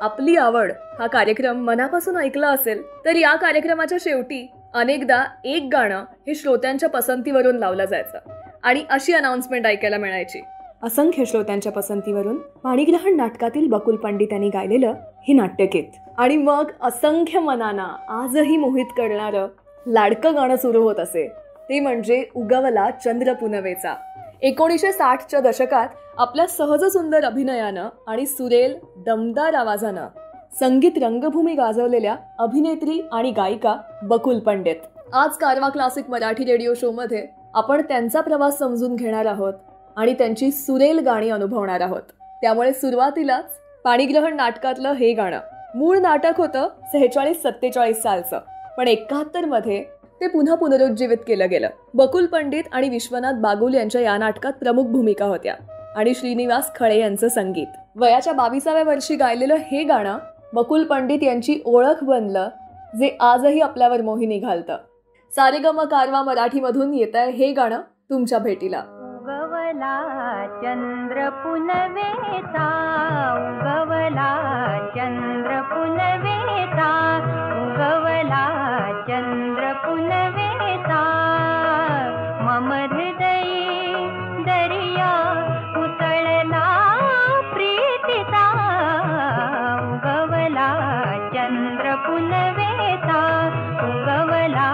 आपली आवड हा कार्यक्रम मनापासून ऐकला असेल तर या कार्यक्रमाच्या शेवटी अनेकदा एक गाणं हे श्रोत्यांच्या पसंतीवरून लावलं जायचं आणि अशी अनाउन्समेंट ऐकायला मिळायची. असंख्य श्रोत्यांच्या पसंतीवरून पाणीग्रहण नाटकातील बकुल पंडित यांनी गायलेलं हे नाट्यगीत आणि मग असंख्य मनांना आजही मोहित करणारं लाडकं गाणं सुरू होत असे, ते म्हणजे उगवला चंद्र पुनवेचा. 1960च्या दशकात आपल्या सहज सुंदर अभिनयानं आणि सुरेल दमदार आवाजानं संगीत रंगभूमी गाजवलेल्या अभिनेत्री आणि गायिका बकुल पंडित. आज कारवा क्लासिक मराठी रेडिओ शो मध्ये आपण त्यांचा प्रवास समजून घेणार आहोत आणि त्यांची सुरेल गाणी अनुभवणार आहोत. त्यामुळे सुरुवातीलाच पाणीग्रहण नाटकातलं हे गाणं. मूळ नाटक होतं 46-47 सालचं, पण 71 मध्ये ते पुन्हा पुनरुज्जीवित केलं गेलं. बकुल पंडित आणि विश्वनाथ बागुल यांच्या या नाटकात प्रमुख भूमिका होत्या आणि श्रीनिवास खळे यांचं संगीत. वयाच्या 22व्या वर्षी गायलेलं हे गाणं बकुल पंडित यांची ओळख बनलं, जे आजही आपल्यावर मोहिनी घालतं. सारेगम कारवा मराठीमधून येतंय हे गाणं तुमच्या भेटीला. उगवला चंद्र पुनवेचा, उगवला चंद्र पुनवेचा, उगवला चंद्र पुनवेचा, मम हृदयी दर्या उसळला प्रीतीचा, उगवला चंद्र पुनवेचा, उगवला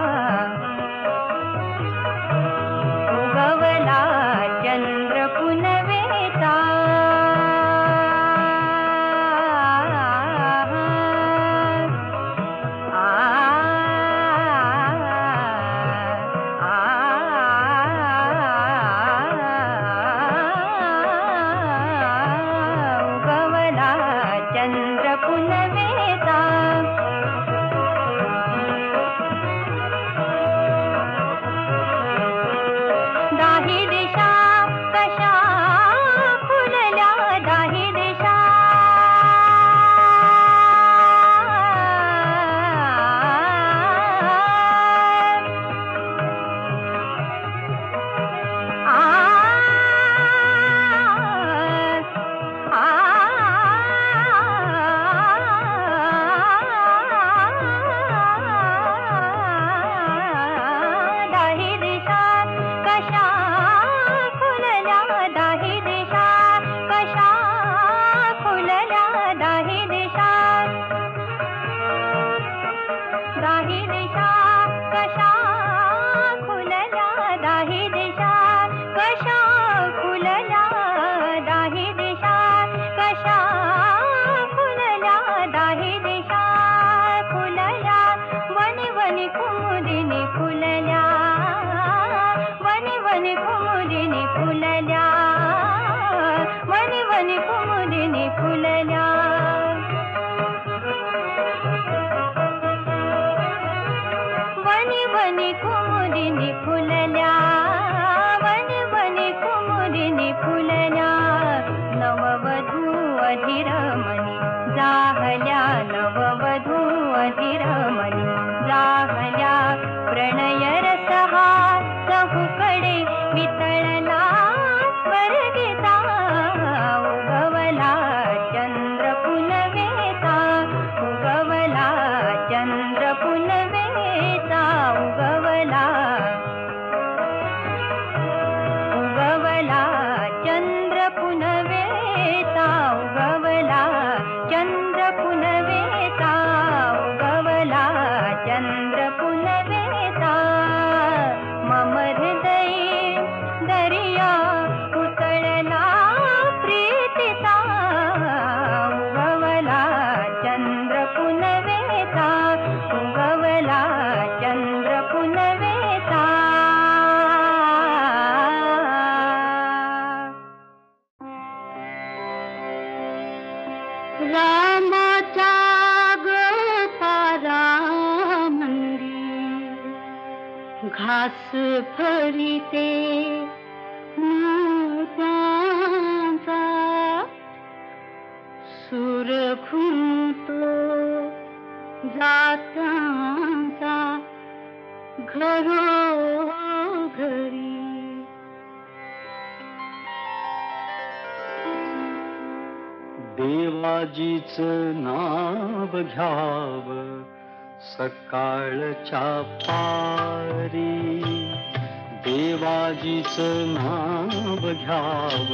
उगवला चंद्र पुनवेचा. उगवला चंद्र पुनवेचा. दाही दिशा कशा फुलल्या, दाही दिशा दाही दिशा कशा फुलल्या, दाही दिशा कशा फुलल्या, दाही दिशा दाही दिशा कशा फुलल्या, दाही दिशा कशा फुलल्या, दाही दिशा कशा फुलल्या, दाही दिशा फुलल्या, वनी वनी कुमुदिनी फुलल्या, वनी वनी कुमुदिनी फुलल्या, वनी वनी कुमुदिनी फुलल्या. वनी वनी कुमुदिनी फुलल्या, वनी वनी कुमुदिनी फुलल्या, नववधू अधिरमणी जाहल्या, नववधू अधिरमणी जाहल्या, प्रणय रसहा चहूकडे वितळला स्वर्गिता, उगवला चंद्र पुनवेचा, उगवला चंद्र पुनवेचा, उगवला उगवला चंद्र पुनवेचा, उगवला चंद्र पुनवेचा, उगवला चंद्र पुनवेचा, मम हृदयी दर्या उसळला प्रीतीचा, उगवला चंद्र पुनवेचा, उगवला चंद्र पुनवेचा. रामाचा गोपारा मंदिर, घास फरिते मोत्यांचा, सूर खुंटतो जातांचा घरोघरी. देवाजीच नाव घ्याव सकाळच्या पारी, देवाजीच नाव घ्याव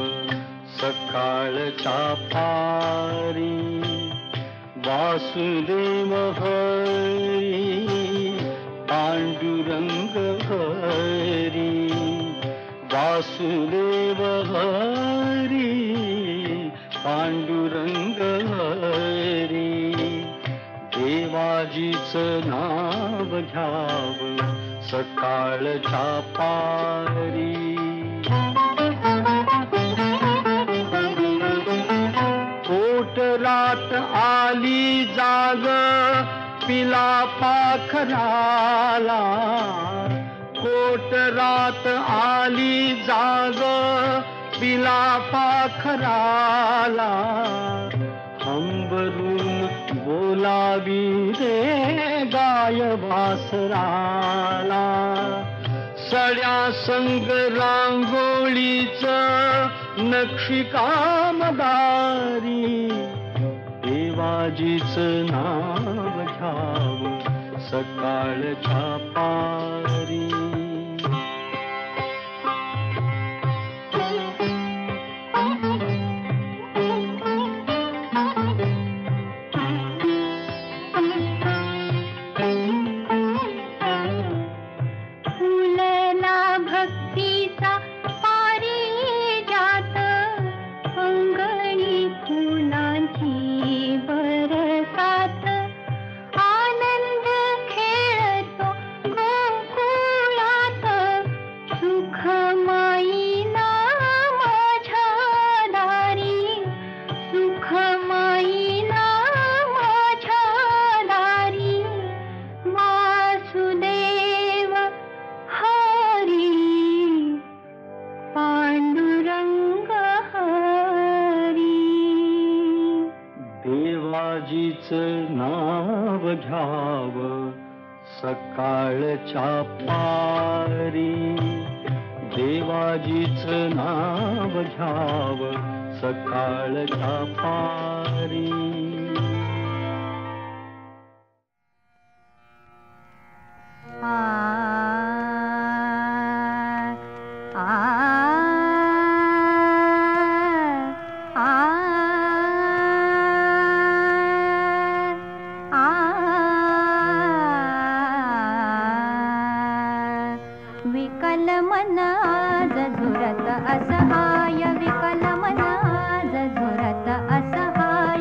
सकाळच्या पारी. वासुदेव हरी पांडुरंग हरी, वासुदेव हरी पांडुरंग हरी. देवाजीच नाव घ्याव सकाळच्या पारी. कोटरात आली जाग पिला पाखराला, कोटरात आली जाग पिला पाखराला. हंबरून बोलावी रे गाय वासराला. सड्या संग रांगोळीच नक्षीकामदारी, देवाजीच नाव घ्याव सकाळच्या पारी. देवाजीच नाव घ्याव सकाळच्या पारी, देवाजीच नाव घ्याव सकाळच्या पारी. विकल मन आज झुरत असहाय, विकल मन आज झुरत असहाय,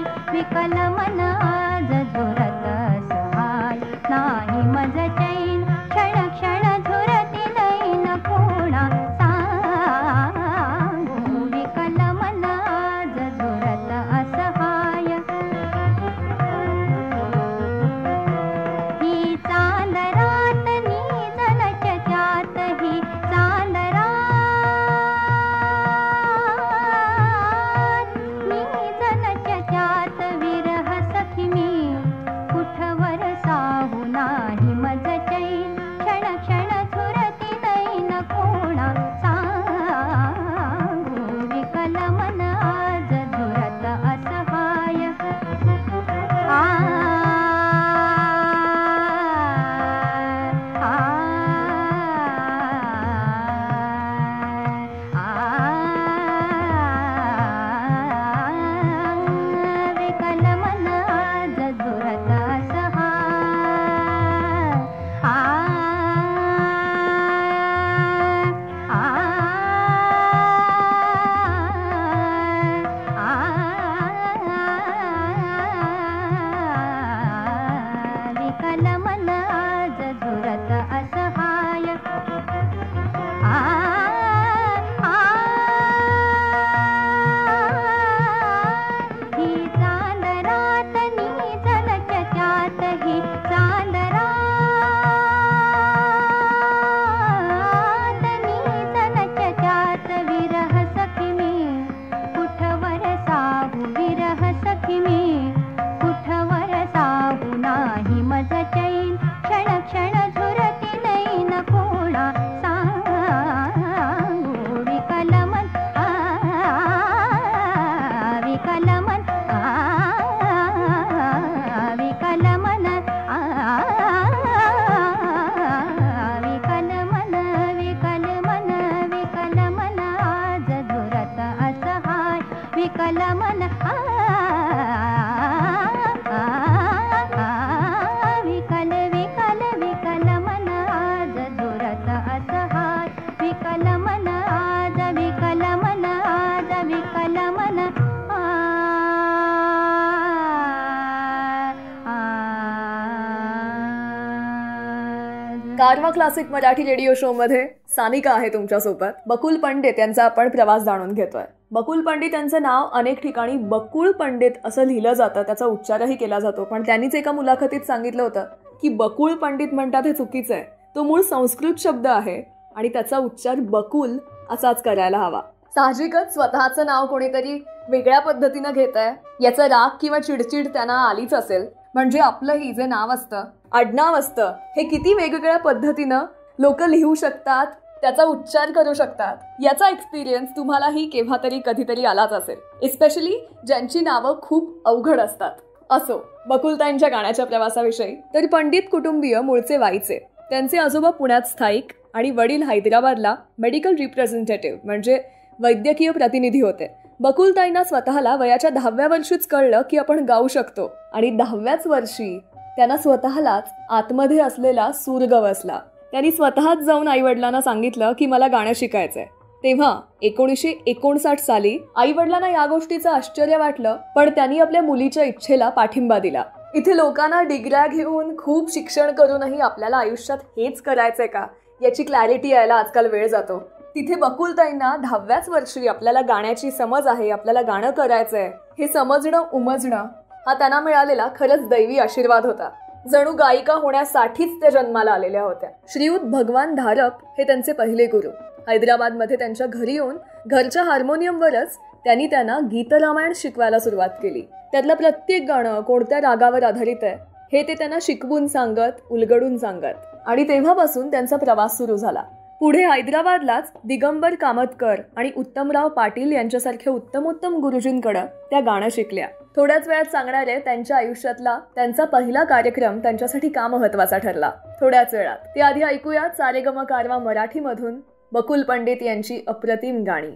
कारवा क्लासिक मराठी रेडिओ शो मध्ये सानिका आहे तुमच्यासोबत. बकुल पंडित यांचा आपण प्रवास जाणून घेतोय. बकुल पंडित यांचं नाव अनेक ठिकाणी बकुळ पंडित असं लिहिलं जातं, त्याचा उच्चारही केला जातो, पण त्यांनीच एका मुलाखतीत सांगितलं होतं की बकुळ पंडित म्हणतात हे चुकीचं आहे. तो मूळ संस्कृत शब्द आहे आणि त्याचा उच्चार बकुल असाच करायला हवा. साहजिकच स्वतःचं नाव कोणीतरी वेगळ्या पद्धतीनं घेत आहे याचा राग किंवा चिडचिड त्यांना आलीच असेल. म्हणजे आपलंही जे नाव असतं, आडनाव असतं, हे किती वेगवेगळ्या पद्धतीनं लोक लिहू शकतात, त्याचा उच्चार करू शकतात, याचा एक्सपिरियन्स तुम्हालाही केव्हा तरी कधीतरी आलाच असेल, एस्पेशली ज्यांची नावं खूप अवघड असतात. असो, बकुलताईंच्या गाण्याच्या प्रवासाविषयी तर पंडित कुटुंबीय मूळचे वाईचे. त्यांचे आजोबा पुण्यात स्थायिक आणि वडील हैदराबादला मेडिकल रिप्रेझेंटेटिव्ह म्हणजे वैद्यकीय प्रतिनिधी होते. बकुलताईंना स्वतःला वयाच्या 10व्या वर्षीच कळलं की आपण गाऊ शकतो आणि 10व्याच वर्षी त्यांना स्वतःलाच आतमध्ये असलेला सूर गवसला. त्यांनी स्वतःच जाऊन आईवडिलांना सांगितलं की मला गाणं शिकायचंय. तेव्हा 1959 साली आईवडिलांना या गोष्टीचं आश्चर्य वाटलं, पण त्यांनी आपल्या मुलीच्या इच्छेला पाठिंबा दिला. इथे लोकांना डिग्र्या घेऊन खूप शिक्षण करूनही आपल्याला आयुष्यात हेच करायचंय का याची क्लॅरिटी यायला आजकाल वेळ जातो. तिथे बकुलताईंना 10व्याच वर्षी आपल्याला गाण्याची समज आहे, आपल्याला गाणं करायचंय हे समजणं उमजणं हा त्यांना मिळालेला खरंच दैवी आशीर्वाद होता. जणू गायिका होण्यासाठीच त्या जन्माला आलेल्या होत्या. श्रीयुत भगवान धारप हे त्यांचे पहिले गुरु. हैदराबादमध्ये त्यांच्या घरी येऊन घरच्या हार्मोनियमवरच त्यांनी त्यांना गीतरामायण शिकवायला सुरुवात केली. त्यातलं प्रत्येक गाणं कोणत्या रागावर आधारित आहे हे ते त्यांना शिकवून सांगत, उलगडून सांगत आणि तेव्हापासून त्यांचा प्रवास सुरू झाला. पुढे हैदराबादलाच दिगंबर कामतकर आणि उत्तमराव पाटील यांच्यासारख्या उत्तमोत्तम गुरुजींकडं त्या गाणं शिकल्या. थोड्याच वेळात सांगणारे त्यांच्या आयुष्यातला त्यांचा पहिला कार्यक्रम त्यांच्यासाठी का महत्वाचा ठरला, थोड्याच वेळात. ते आधी ऐकूया सारेगम कारवा मराठीमधून बकुल पंडित यांची अप्रतिम गाणी.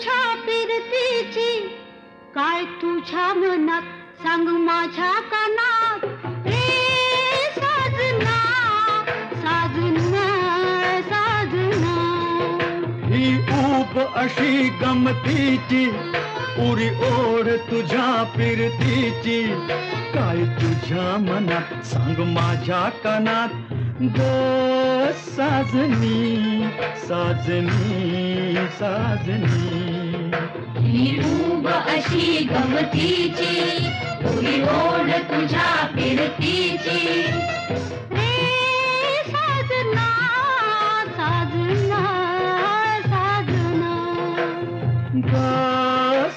तुझ्या फिरतीची, काय तुझ्या मनात सांग माझ्या कानात. रे साजना साजना साजना. ही ऊब अशी गमतीची, उरी ओढ तुझ्या फिरतीची, काय तुझ्या मनात सांग माझ्या कानात. ग साजनी साजनी साजनी. ही ऊब अशी गमतीची, उरी ओढ तुझ्या फिरतीची. रे साजना साजना साजना. ग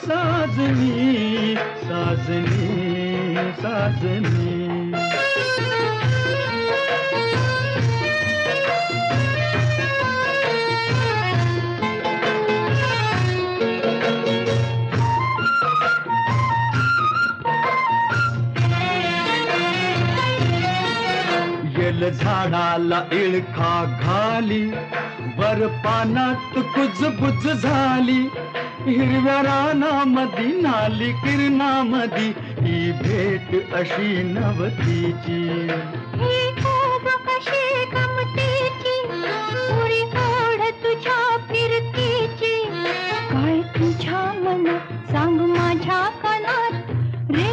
साजनी साजनी साजनी. येल झाडाला इळखा घाली, वर पानात कुजबुज झाली. हिरव्या रानामधी नाली किरणामधी, ही भेट अशी नवतीची. ही ऊब अशी गमतीची, उरी ओढ तुझ्या फिरतीची, काय तुझ्या मनात सांग माझ्या कानात. रे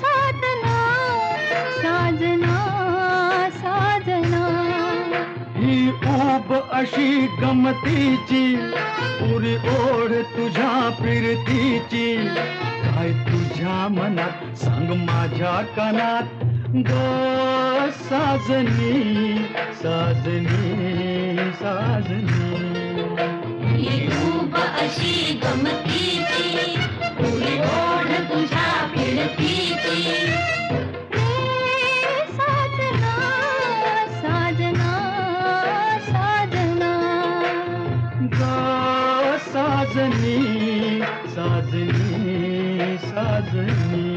साजना साजना साजना. ही ऊब अशी गमतीची, उरी ओढ तुझ्या फिरतीची, काय तुझ्या मनात सांग माझ्या कानात. ग साजनी साजनी साजनी. ही ऊब अशी गमतीची, उरी ओढ तुझ्या फिरतीची. रे साजना साजना साजना. ग साजनी साजनी साजनी.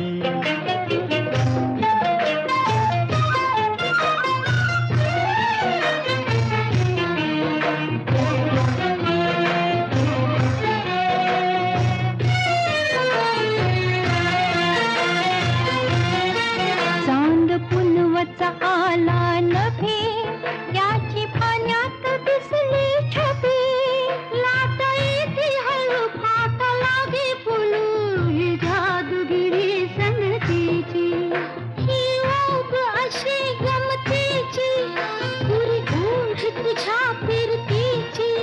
चांद पुनवचा आला नभी, याची पाण्यात दिसली छबी. लाट येते हळू फाट लागे फुलू, ही जादूगिरी संगतीची. ही ऊब अशी गमतीची, उरी ओढ तुझ्या फिरतीची,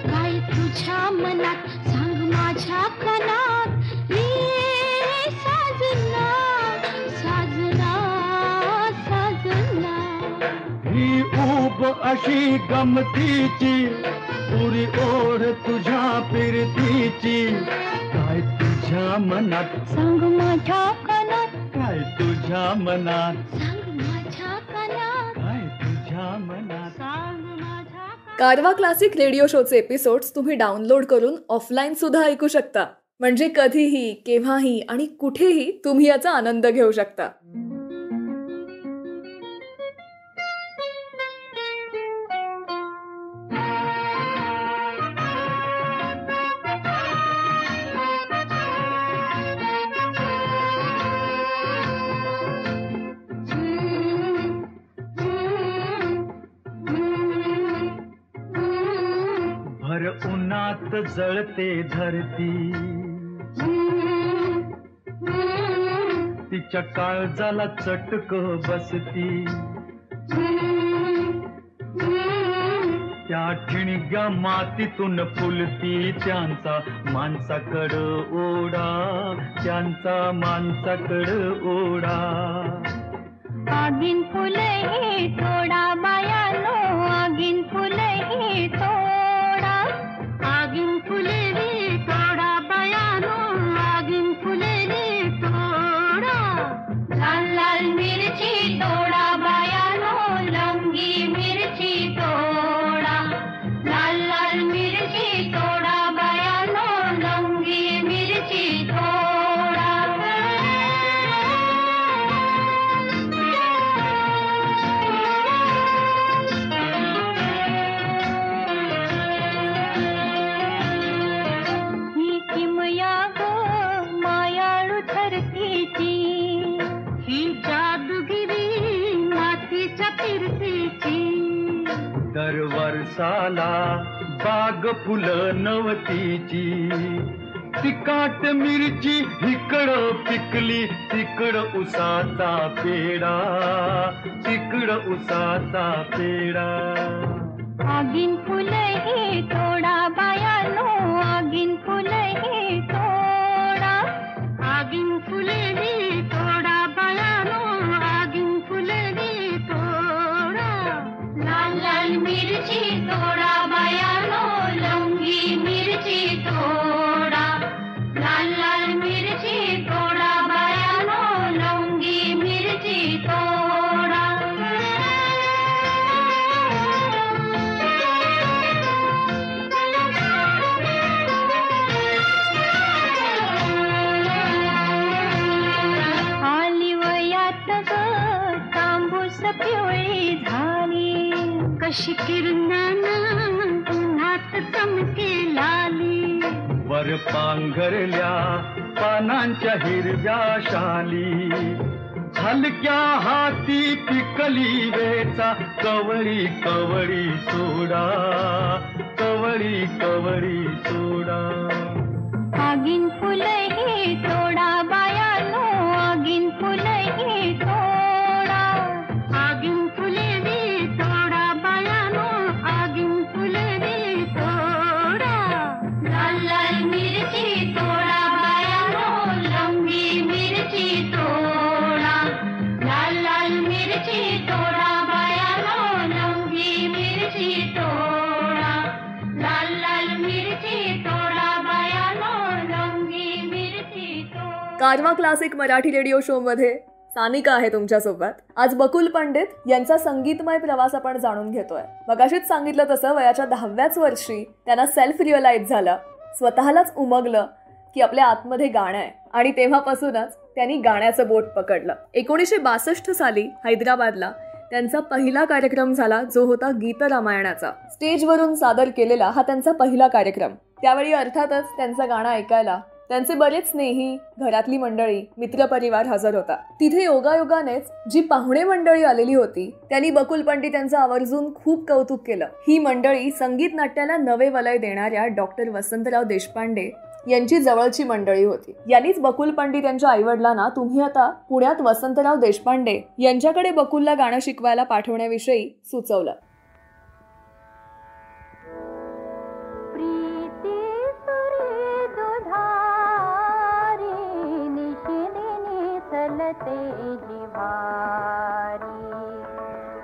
काय तुझ्या मनात सांग माझ्या कानात. रे साजना साजना साजना. ही ऊब अशी गमतीची, उरी ओढ तुझ्या फिरतीची, काय तुझ्या मनात सांग माझ्या कानात. काय तुझ्या मनात सांग माझ्या कानात. काय तुझ्या मनात. सांग माझ्या कानात. कारवा क्लासिक रेडिओ शोचे एपिसोड्स तुम्ही डाउनलोड करून ऑफलाईन सुद्धा ऐकू शकता. म्हणजे कधीही, केव्हाही आणि कुठेही तुम्ही याचा आनंद घेऊ शकता. भर उन्हात जळते धरती, तिच्या काळजाला चटक बसती. त्या ठिणग्या मातीतून फुलती, त्यांचा माणसाकडं ओढा, त्यांचा माणसाकडं ओढा. आगीन फुले तोडा बायानो, आगीन फुले तोडा. आगीन फुले तोडा बायानो, आगीन फुले तोडा. लाल लाल मिरची तोडा बायानो, लवंगी मिरची तोडा. लाल लाल मिरची तोडा बायानो, लवंगी मिरची तोडा. कीर्तीची. दरवर्षाला बाग फुलं नवतीची. तिकाट मिरची इकडं पिकली तिकडं उसाचा पेडा. तिकडं उसाचा पेडा. आगीन फुलही तोडा बायानो, आगीन फुलही तोडा. आगीन फुलही तोडा बायानो, आगीन फुलही तोडा. लाल लाल मिरची तोडा बायानो, लवंगी मिरची तोडा. लाल लाल मिरची तोडा बायानो, लवंगी मिरची तोडा. आली वयात ग तांबूस पिवळी झाली, कशी किरणानं उन्हात चमके लाली. वर पांघरल्या पानांच्या हिरव्या शाली. हलक्या हाती पिकली वेचा कवळी कवळी सोडा. कवळी कवळी सोडा. आगीन फुलही तोडा बायानो, आगीन फुलही तोडा. आगीन फुलही तोडा बायानो, आगीन फुलही तोडा. लाल लाल मिरची तोडा बायानो, लवंगी मिरची तोडा. लाल लाल मिरची तोडा बायानो, लवंगी मिरची तोडा. लाल लाल मिरची तोडा बायानो, लवंगी मिरची तोडा. कारवा क्लासिक मराठी रेडिओ शो मध्ये सानिका आहे तुमच्यासोबत. आज बकुल पंडित यांचा संगीतमय प्रवास आपण जाणून घेतोय. मगाशीच सांगितलं तसं वयाच्या 10व्याच वर्षी त्यांना सेल्फ रिअलाइज झालं, स्वतःलाच उमगलं की आपल्या आतमध्ये गाणं आहे. आणि तेव्हापासूनच त्यांनी गाण्याचं बोट पकडलं. 1962 साली हैदराबादला त्यांचा पहिला कार्यक्रम झाला, जो होता गीत रामायणाचा. स्टेजवरून सादर केलेला हा त्यांचा पहिला कार्यक्रम. त्यावेळी अर्थातच त्यांचं गाणं ऐकायला त्यांचे बरेच स्नेही, घरातली मंडळी, मित्रपरिवार हजर होता. तिथे योगायोगानेच जी पाहुणे मंडळी आलेली होती त्यांनी बकुल पंडित यांचं आवर्जून खूप कौतुक केलं. ही मंडळी संगीत नाट्याला नवे वलय देणाऱ्या डॉक्टर वसंतराव देशपांडे यांची जवळची मंडळी होती. यांनीच बकुल पंडित यांच्या आईवडिलांना तुम्ही आता पुण्यात वसंतराव देशपांडे यांच्याकडे बकुलला गाणं शिकवायला पाठवण्याविषयी सुचवलं. चलते जिवारी,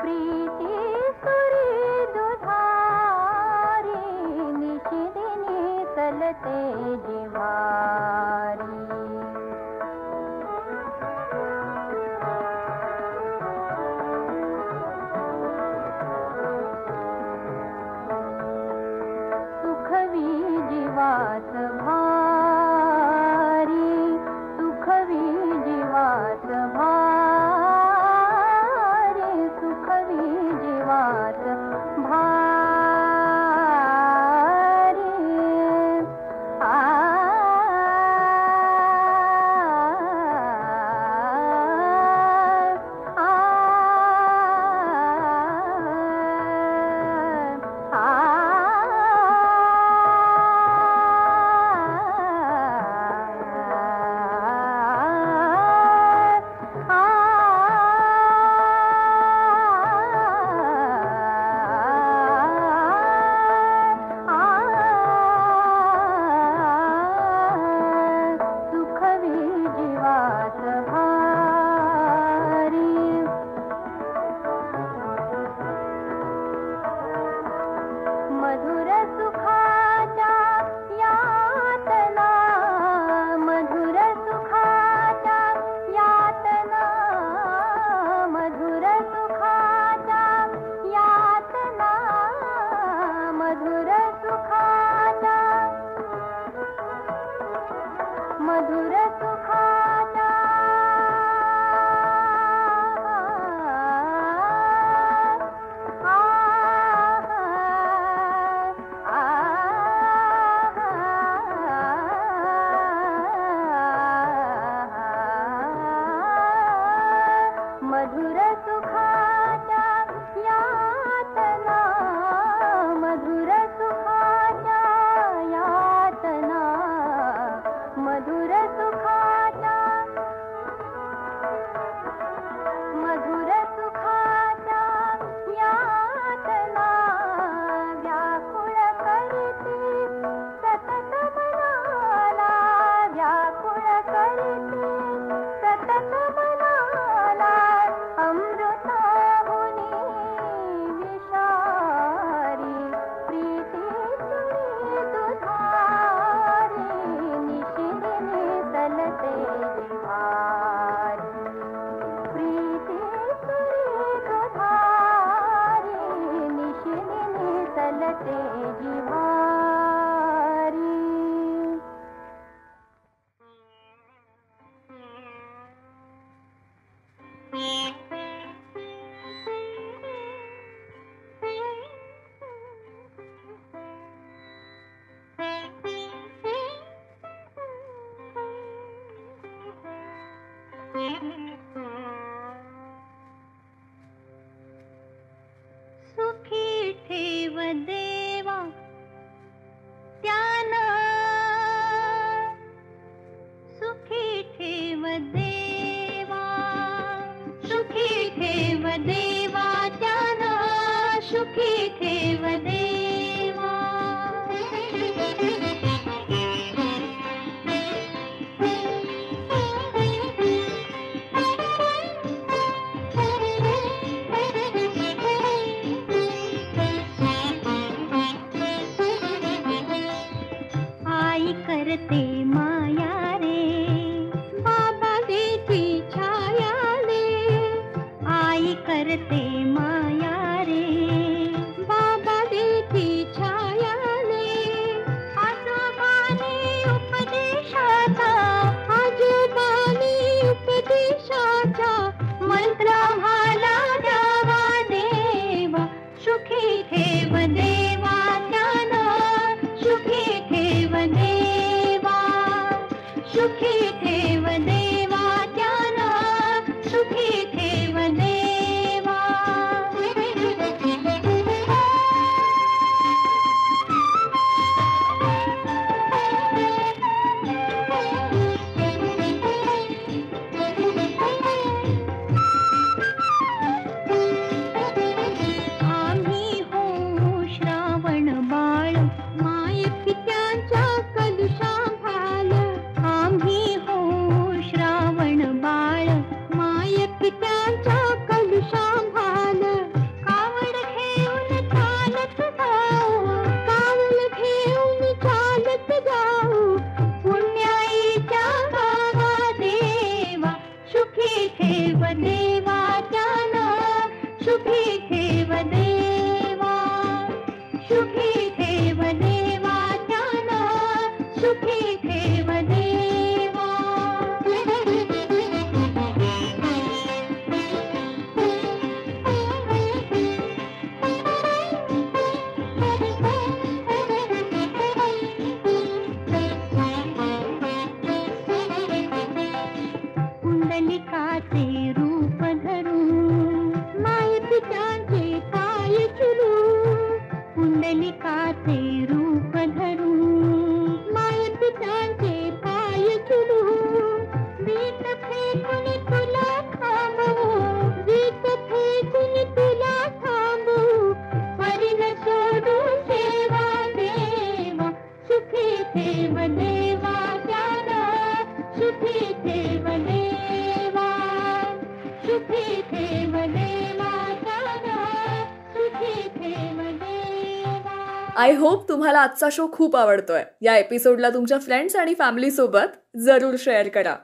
प्रीती सुरी दुधारी, निशिदिनी चलते जिवारी. सुखवी जीवात भारी, सुखवी जीवात भारी, सुखवी जीवात भारी. आ सुखी ठेव देवा त्यानं, सुखी ठेव देवा, सुखी ठेव देवा त्यानं, सुखी ठेव देवा. आई करते माया रे, बाबा देती छाया रे. आई करते माया रे, बाबा देती छाया रे. आजोबाने उपदेशाचा, आजोबाने उपदेशाचा मंत्र आम्हाला द्यावा देवा. सुखी ठेव देवा त्यानं, सुखी ठेव देवा, सुखी ठेव देवा त्यानं, सुखी ठेव देवा. आम्ही हो श्रावण बाळ, माय पित्यांच्या कलुषाभाल. आम्ही हो श्रावण बाळ, माय पित्यांच्या कलुषाभाल. कावड घेऊन चालत जाऊ, कावड घेऊन चालत जाऊ, पुण्याईच्या गावा देवा. सुखी ठेव देवा त्यानं, सुखी ठेव देवा, सुखी ठेव देवा त्यानं, सुखी ठेव देवा. कुंडलिकाचे रूप धरून, माय पित्यांचे पाय चुरून. कुंडलिकाचे रूप धरून, माय पित्यांचे पाय चुरून. वीट फेकून तुला थांबवू, वीट फेकून तुला थांबवू, परिण सोडून सेवा देवा. सुखी ठेव देवा त्यानं, सुखी ठेव देवा, सुखी ठेव देवा त्यानं, सुखी ठेव देवा. आय होप तुम्हाला आजचा शो खूप आवडतोय. या एपिसोडला तुमच्या फ्रेंड्स आणि फॅमिली सोबत जरूर शेअर करा.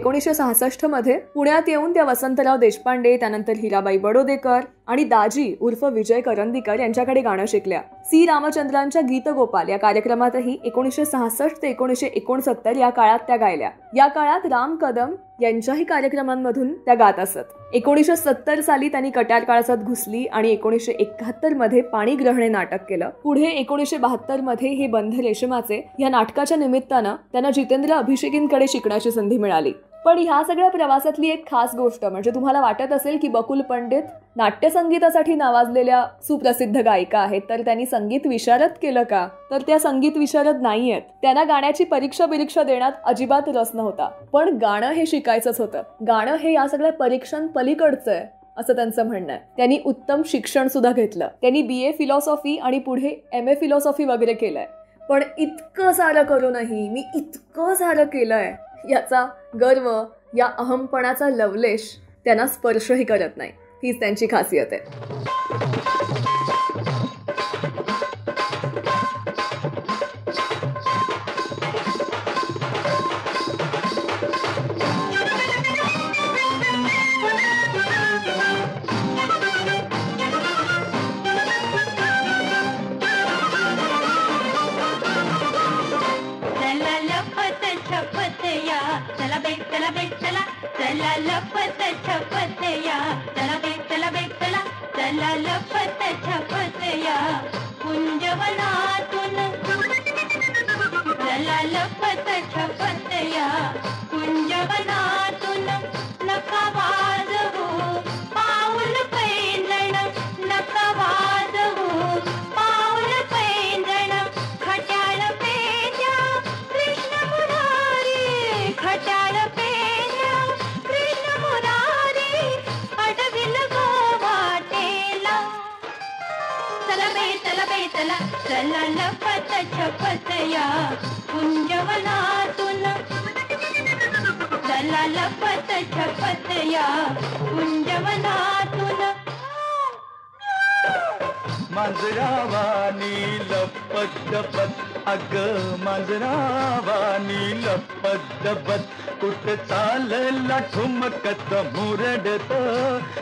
1966 मध्ये पुण्यात येऊन त्या वसंतराव देशपांडे, त्यानंतर हिराबाई बडोदेकर आणि दाजी उर्फ विजय करंदीकर यांच्याकडे गाणं शिकल्या. सी रामचंद्रांच्या गीतगोपाल या कार्यक्रमातही 1966 ते 1969 या काळात त्या गायल्या. या काळात राम कदम यांच्याही कार्यक्रमांमधून त्या गात असत. 1970 साली त्यांनी कट्यार काळजात घुसली आणि 1971 मध्ये पाणीग्रहण हे नाटक केलं. पुढे 1972 मध्ये हे बंध रेशमाचे या नाटकाच्या निमित्तानं त्यांना जितेंद्र अभिषेकींकडे शिकण्याची संधी मिळाली. पण ह्या सगळ्या प्रवासातली एक खास गोष्ट म्हणजे तुम्हाला वाटत असेल की बकुल पंडित नाट्यसंगीतासाठी नावाजलेल्या सुप्रसिद्ध गायिका आहेत, तर त्यांनी संगीत विशारद केलं का? तर त्या संगीत विशारद नाही आहेत. त्यांना गाण्याची परीक्षा देण्यात अजिबात रस नव्हता. पण गाणं हे शिकायचंच होतं. गाणं हे या सगळ्या परीक्षां पलीकडचं आहे असं त्यांचं म्हणणं आहे. त्यांनी उत्तम शिक्षण सुद्धा घेतलं. त्यांनी BA फिलॉसॉफी आणि पुढे MA फिलॉसॉफी वगैरे केलंय. पण इतकं सारं करूनही मी इतकं सारं केलंय याचा गर्व, या अहमपणाचा लवलेश त्यांना स्पर्शही करत नाही. हीच त्यांची खासियत आहे. चला लपत छपत या, चला लपत छपत या कुंजवनातून, चला लपत छपत या कुंजवनातून. नका वाजवू पाऊल पैंजण, नका वाजवू पाऊल पैंजण. खट्याळ पेजा कृष्ण मुरारी, खट्याळ पेजा कृष्ण मुरारी. अडविल गोवाटेला, चला चला लपत छपत या कुंजवनातून, चला लपत छपत या कुंजवनातून. मांजरावानी लपत डपत, अग मांजरावानी लपत डपत. कुठ चालला ठुमकत मुरडत,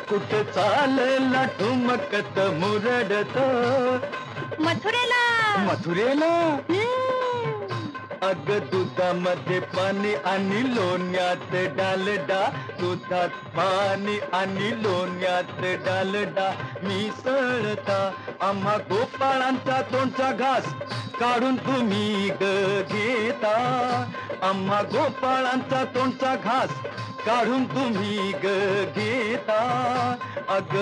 कुठ चालला ठुमकत मुरडत. मथुरेला अग दुधामध्ये पाणी आणि लोण्यात डालडा, दुधात पाणी आणि लोण्यात डालडा मिसळता. आम्हा गोपाळांचा तोंडचा घास काढून तुम्ही घेता, आम्हा गोपाळांचा तोंडचा घास काढून तुम्ही घेता. अग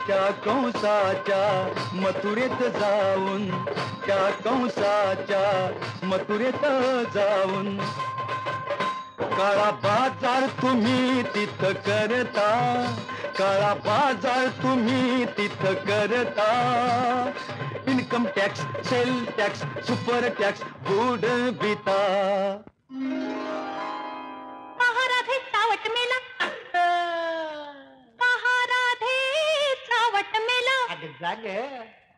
त्या कंसाच्या मथुरेत जाऊन, त्या कंसाच्या मथुरेत जाऊन. काळा बाजार तुम्ही तिथं करता, काळा बाजार तुम्ही तिथं करता. Income tax, sale tax, super tax बुडविता. महाराधे चावट मेला, महाराधे चावट मेला.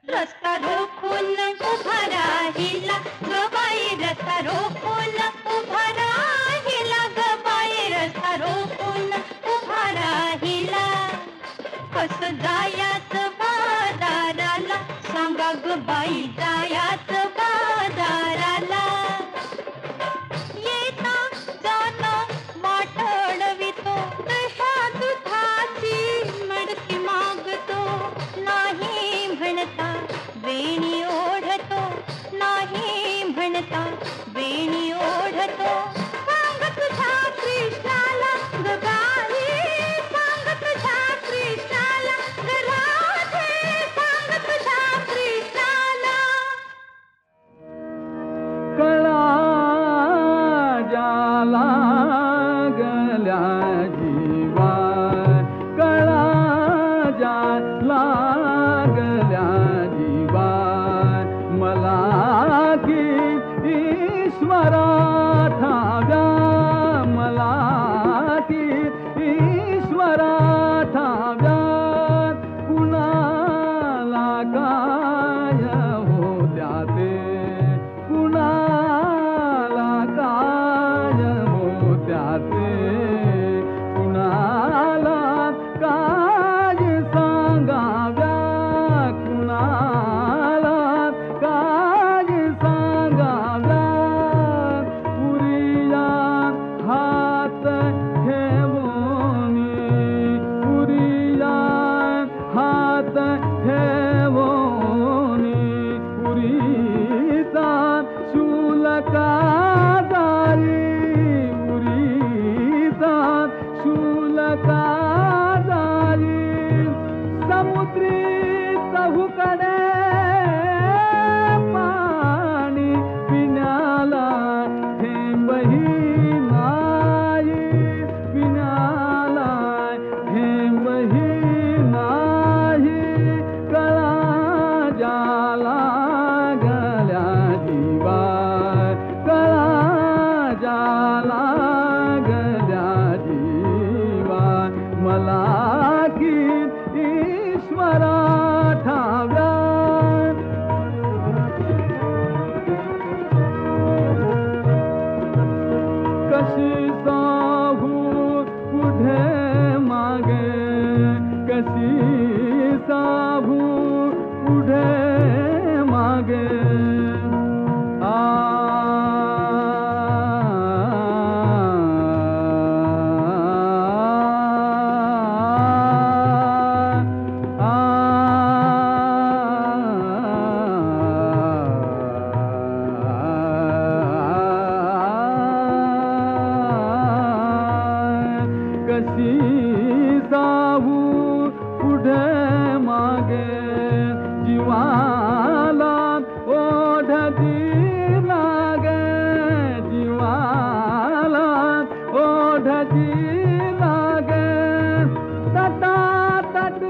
रस्ता रोखून उभा राहिला गबाई, रस्ता रोखून उभा राहिला गबाई, रस्ता रोखून उभा राहिला. कस जायाच बाजाराला, सांगा गबाई जायाच बाजाराला. येता जाता वाटडवितो, तशा दुधाची मडकी मागतो. नाही म्हणता वेणी ओढतो, नाही म्हणता वेणी ओढतो. सांग तुझ्या कृष्णाला गबाई, सांग तुझ्या कृष्णाला राधे, सांग तुझ्या कृष्णाला. कडे पाणी पिण्याला थेंबही नाही, पिण्याला थेंबही नाही. कळा जाला गल्या जीवा, कळा जाला गल्या जीवा. मला की ईश्वरा ठाव्या कशी जाऊ पुढे मागे, कशी जाऊ पुढे मागे. आ कशी जाऊ पुढे मागे. जीवाला ओढती लागे, जीवाला ओढती लागे. तटातट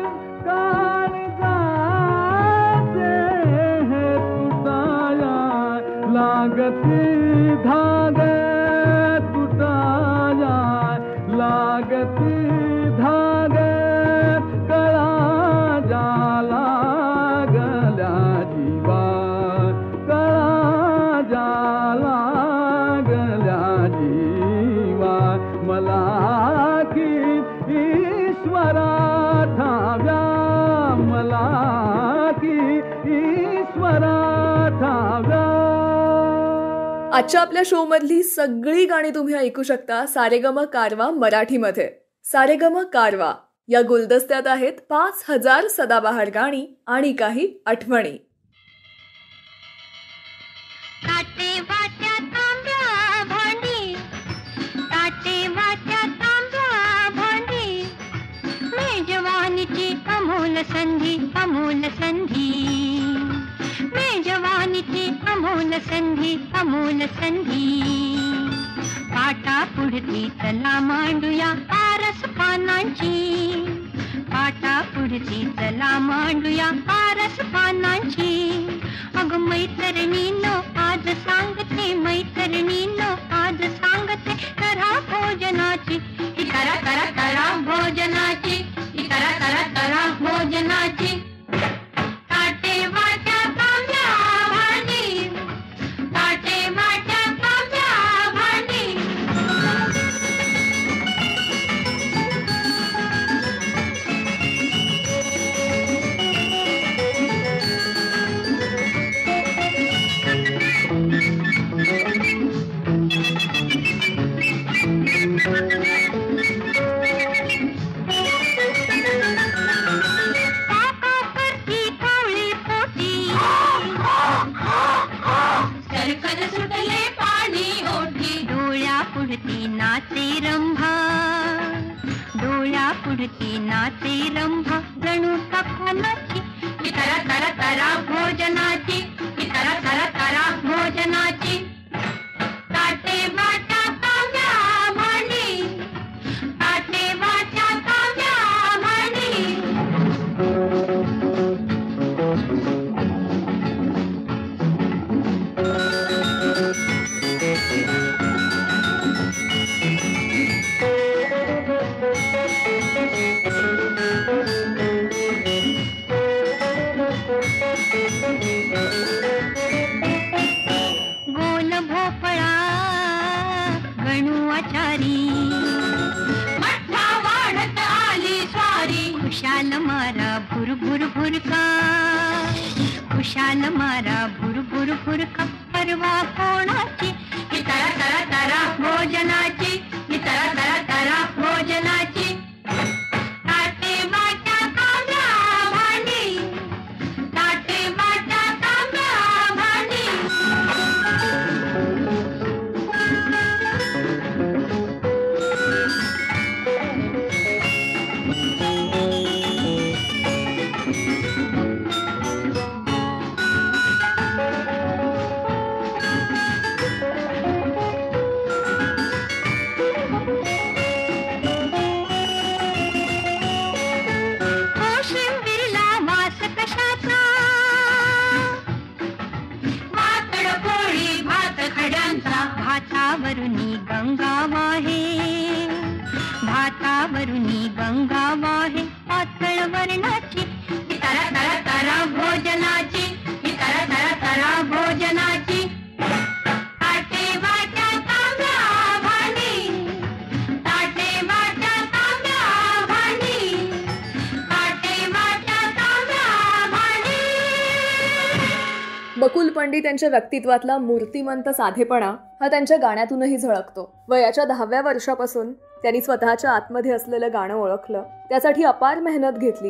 काळजाचे हे तुटाया लागती धागे, तुटाया लागती धागे. कळा जाला गल्या जीवा, कळा जाला गल्या जीवा. मला की ईश्वरा ठाव्या, मला की ईश्वरा ठाव्या. आजच्या आपल्या शो मधली सगळी गाणी तुम्ही ऐकू शकता सारेगम कारवा मराठीमध्ये. सारेगम कारवा या गुलदस्त्यात आहेत 5000 सदाबहार गाणी आणि काही आठवणी. ताटे वाट्या तांब्या भांडी, ताटे वाट्या तांब्या भांडी. मेजवानीची अमोल संधी, अमोल संधी. मेजवानीची अमोल संधी, अमोल संधी. पाटा पुढती चला मांडूया आरस पानांची, पाटा पुढती चला मांडूया आरस पानांची. अग मैत्रिणीनो आज सांगते, मैत्रिणीनो आज सांगते. करा भोजनाची, करा करा करा भोजनाची, करा करा करा भोजनाची. ताटे वाट्या तांब्या भांडी, ताटे वाट्या तांब्या भांडी. सरकन सुटले पाणी ओढी. डोळ्या पुढती नाचे रंभा, डोळ्या पुढती नाचे रंभा. जणू तपनाची, करा करा करा भोजनाची, करा करा करा भोजनाची. ताटे वाट्या तांब्या भांडी, ताटे वाट्या तांब्या भांडी. गोल भोपळा गणू आचारी, मठ्ठा वाढत आली स्वारी. खुशाल मारा भुर भुर भुरका, खुशाल मारा भुर भुर भुरका. परवा कोणाची, तरा तरा तरा भोजनाची, तरा तरा तरा भोजनाची. ताटे वाट्या तांब्या भांडी, ताटे वाट्या तांब्या भांडी. डोंगरावरुनी गंगा वाहे पातळ वर्णाची तरा तरा तरा भोजनाची तरा तरा तरा भोजनाची ताटे वाट्या तांब्या भांडी ताटे वाट्या तांब्या भांडी ताटे वाट्या तांब्या भांडी. बकुल पंडित यांच्या व्यक्तित्वातला मूर्तिमंत साधेपणा हा त्यांच्या गाण्यातूनही झळकतो. वयाच्या 10व्या वर्षापासून त्यांनी स्वतःच्या आतमध्ये असलेलं गाणं ओळखलं, त्यासाठी अपार मेहनत घेतली.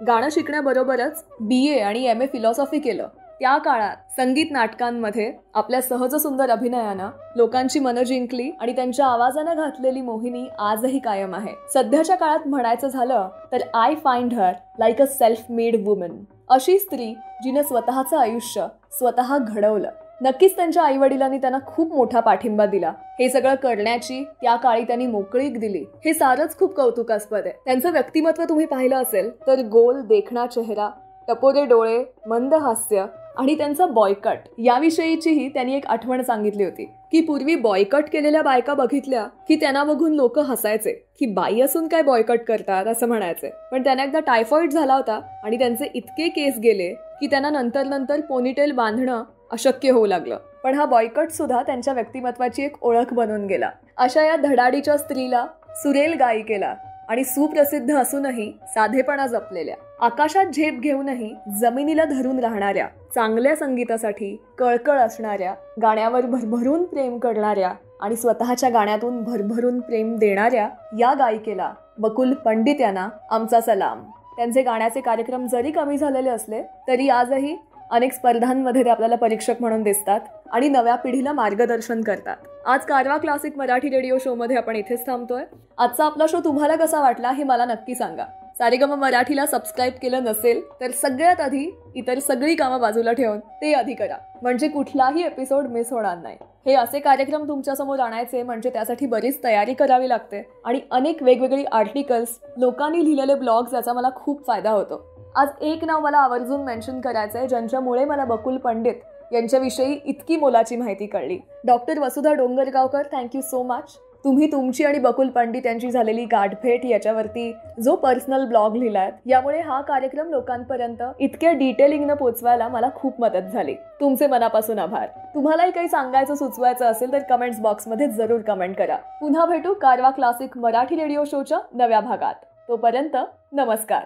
गाणं शिकण्याबरोबरच BA आणि MA फिलॉसॉफी केलं. त्या काळात संगीत नाटकांमध्ये आपल्या सहज सुंदर अभिनयानं लोकांची मनं जिंकली आणि त्यांच्या आवाजानं घातलेली मोहिनी आजही कायम आहे. सध्याच्या काळात म्हणायचं झालं तर I find her like a self made woman. अशी स्त्री जिने स्वतःचं आयुष्य स्वतः घडवलं. नक्कीच त्यांच्या आईवडिलांनी त्यांना खूप मोठा पाठिंबा दिला. हे सगळं करण्याची त्या काळी त्यांनी मोकळीक दिली. हे सारंच खूप कौतुकास्पद आहे. त्यांचं व्यक्तिमत्व तुम्ही पाहिलं असेल तर गोल देखणा चेहरा, टपोरे डोळे, मंद हास्य आणि त्यांचा बॉयकट याविषयीचीही त्यांनी एक आठवण सांगितली होती की पूर्वी बॉयकट केलेल्या बायका बघितल्या की त्यांना बघून लोक हसायचे की बाई असून काय बॉयकट करतात असं म्हणायचे. पण त्यांना एकदा टायफॉइड झाला होता आणि त्यांचे इतके केस गेले की त्यांना नंतर पोनीटेल बांधणं अशक्य होऊ लागलं. पण हा बॉयकट सुद्धा त्यांच्या व्यक्तिमत्वाची एक ओळख बनून गेला. अशा या धडाडीच्या स्त्रीला सुरेल गायिकेला आणि सुप्रसिद्ध असूनही साधेपणा जपलेल्या, आकाशात झेप घेऊनही जमिनीला धरून राहणाऱ्या, चांगल्या संगीतासाठी कळकळ असणाऱ्या, गाण्यावर भरभरून प्रेम करणाऱ्या आणि स्वतःच्या गाण्यातून भरभरून प्रेम देणाऱ्या या गायिकेला बकुल पंडित यांना आमचा सलाम. त्यांचे गाण्याचे कार्यक्रम जरी कमी झालेले असले तरी आजही अनेक स्पर्धांमध्ये ते आपल्याला परीक्षक म्हणून दिसतात आणि नव्या पिढीला मार्गदर्शन करतात. आज कारवा क्लासिक मराठी रेडिओ शो मध्ये आपण इथेच थांबतोय. आजचा आपला शो तुम्हाला कसा वाटला हे मला नक्की सांगा. सारेगम मराठीला सबस्क्राईब केलं नसेल तर सगळ्यात आधी इतर सगळी कामं बाजूला ठेवून ते आधी करा, म्हणजे कुठलाही एपिसोड मिस होणार नाही. हे असे कार्यक्रम तुमच्यासमोर आणायचे म्हणजे त्यासाठी बरीच तयारी करावी लागते आणि अनेक वेगवेगळी आर्टिकल्स, लोकांनी लिहिलेले ब्लॉग्स याचा मला खूप फायदा होतो. आज एक नाव मला आवर्जून मेन्शन करायचंय ज्यांच्यामुळे मला बकुल पंडित यांच्याविषयी इतकी मोलाची माहिती कळली. Doctor Vasudha Dongargaonkar, thank you so much. तुम्ही तुमची आणि बकुल पंडित यांची झालेली गाठभेट याच्यावरती जो पर्सनल ब्लॉग लिहिलाय यामुळे हा कार्यक्रम लोकांपर्यंत इतक्या डिटेलिंगनं पोचवायला मला खूप मदत झाली. तुमचे मनापासून आभार. तुम्हालाही काही सांगायचं सुचवायचं असेल तर कमेंट्स बॉक्समध्ये जरूर कमेंट करा. पुन्हा भेटू कारवा क्लासिक मराठी रेडिओ शोच्या नव्या भागात. तोपर्यंत नमस्कार.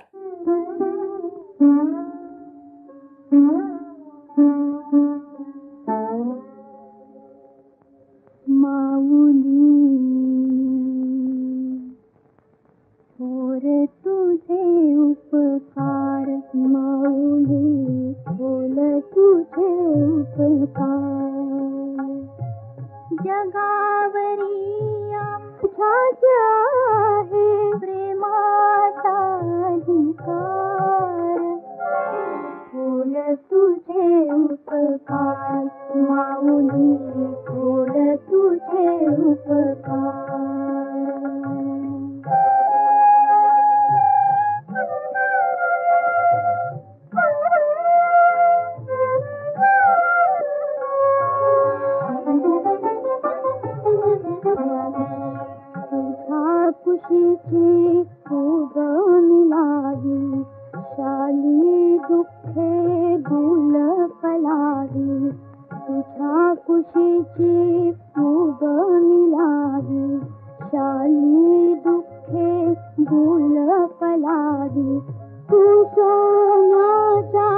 थोर तुझे उपकार माऊली, बोल तुझे उपकार. जगावरी आमच्या आहे प्रेमाचा अधिकार. बोल तुझे उपकार माऊली, बोल तुझे उपकार. खुशीची फुग मिलावी, शाली दुःखे भूल फलावी. तुझ्या खुशीची फुग मिलावी, शाली दुःखे भूल फलावी. तू सोन्याच्या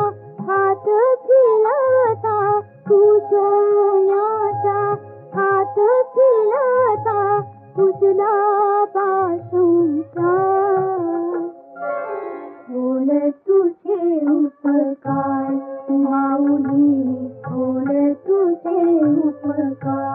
हात फिरता, तू सोन्याच्या हात फिरता, तुझला पासूनचा. बोल तुझे उपकार माऊली, बोल तुझे उपकार.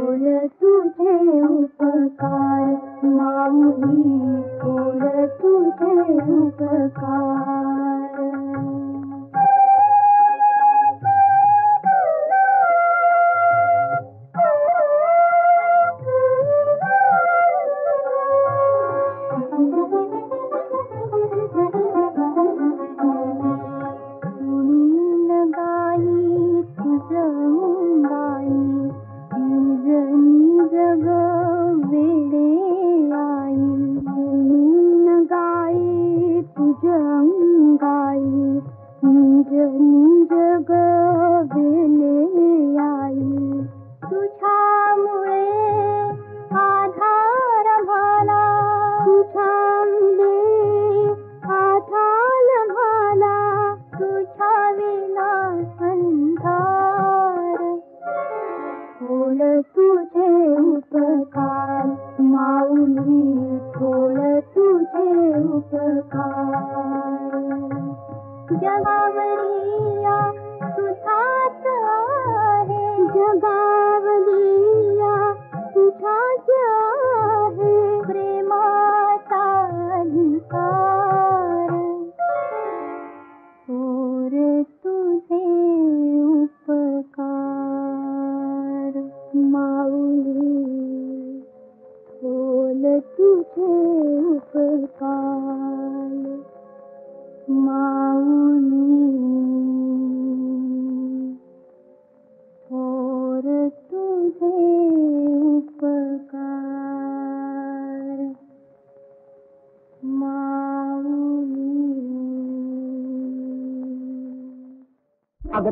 थोर तुझे उपकार माऊली थोर तुझे उपकार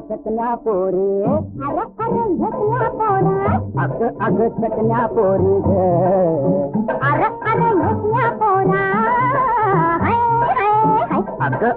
चकल्या पोरी अरे अरे झकल्या पोरा अग चकल्या पोरी ग अरे अरे झकल्या पोरा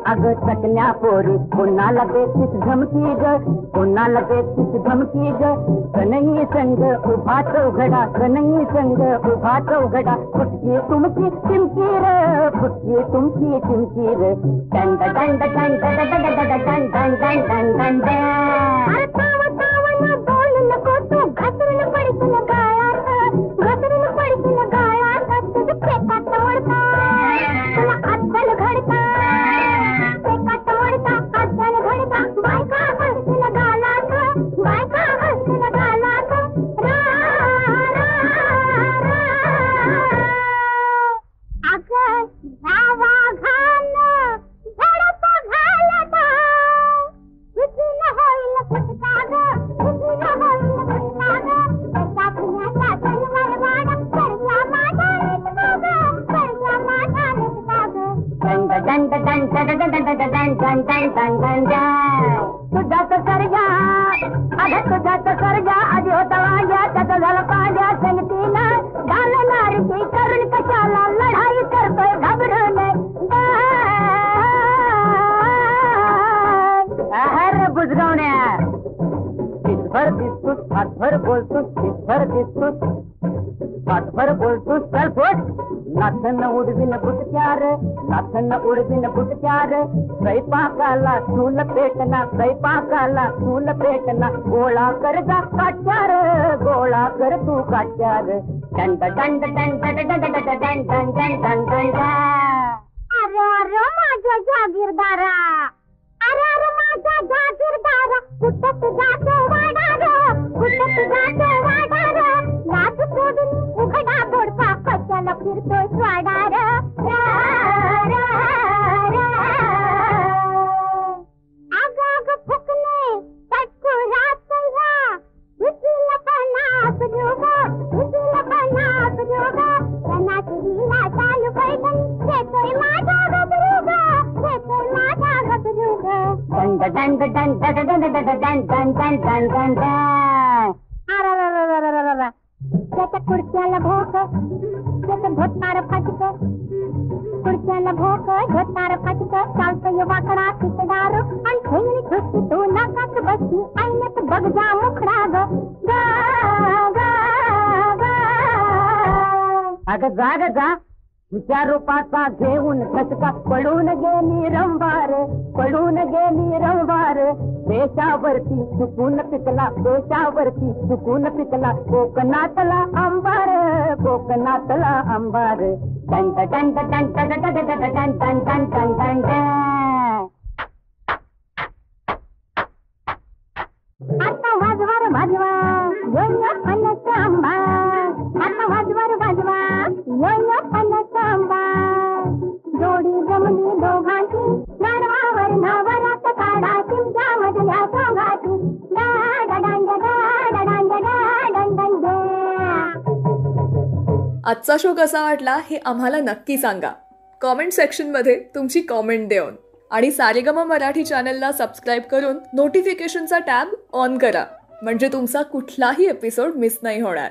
अग चकल्या पोरी कोणाला देतीस धमकी ग कोणाला देतीस धमकी ग कनई संग उभा चौघडा कनई संग उभा चौघडा फुटकी तुमची चिमकी र फुटकी तुमची चिमकी र दंड दंड दंड दंड दंड दंड दंड दंड दंड अरे तावा तावा ना बोल नको तू घसरून पडशील गाळात घसरून पडशील गाळात तुझं पेटा तोडता तुला अद्दल घडता पेटा तोडता अद्दल घडता बायका घसतील गाळात बायका घसतील गाळात रा रा रा अगं जावा घाल झडप घालता विजून होईल फुटका ग विजून होईल फुटका ग त्याच्या पुण्याचा जनवर वाडा करजा माझा निघता ग करजा माझा निघता ग दंड दंड दंड दंड दंड दंड दंड दंड दंड तुझाच सर्जा अगं तुझाच सर्जा आधी होता वाजा त्याचा झाला पाजा संगतीला घालणार की करून कशाला लढाई करतोय घाबरून अरे बुजगावण्या दिसभर दिसतोस हातभर बोलतोस दिसभर दिसतोस हातभर बोलतोस चल फुट नाथन उडविन बुटक्यार नाथन उडविन बुटक्यार स्वयंपाकाला चूल पेटना स्वयंपाकाला चूल पेटना गोळा कर जा काट्यार गोळा कर तू काट्यार दंड दंड दंड दंड दंड दंड दंड दंड दंड अरे अरे माझ्या जागीरदारा अरे अरे माझ्या जागीरदारा कुठं तुझा वाडा ग कुठं तुझा वाडा ग लाज सोडून उघडा बोडका कशाला फिरतोय स्वाडा र अग अग फुकले तटकू रातला विसला पन्नास जोग विसला पन्नास जोग सणासुदीला चालू पैठण घेतोय माझा गबरूग घेतोय माझा गबरूग दंड दंड दंड दंड दंड दंड दंड दंड दंड अरे त्याच्या खुर्च्याला भोक त्याचं धोतणार फाटक खुर्च्याला भोक धोतणार फाटक चालतोय वाकडा तिकडार आणि ठेवली खुर्ची तू नाकात बसली ऐनत बघ जा मुखडा ग अगं जा ग जा तुझ्या रूपाचा घेऊन खचका पडून गेली रंभार पडून गेली रंभार देशावरती सुकून पिकला, देशावरती सुकून पिकला, कोकणातला अंबार, कोकणातला अंबार. टन टन टन टन टन टन टन टन टन टन टन टन. आता वाजवार वाजवा, योयो फणस आंबा. आता वाजवार वाजवा, योयो फणस आंबा. जोडी जमली दोघांची, नारवावर नावरात काढा चिमच्या मधल्या सोंगाची. आजचा शो कसा वाटला हे आम्हाला नक्की सांगा कॉमेंट सेक्शनमध्ये तुमची कॉमेंट देऊन. आणि सारेगम मराठी चॅनलला सबस्क्राईब करून नोटिफिकेशनचा टॅब ऑन करा, म्हणजे तुमचा कुठलाही एपिसोड मिस नाही होणार.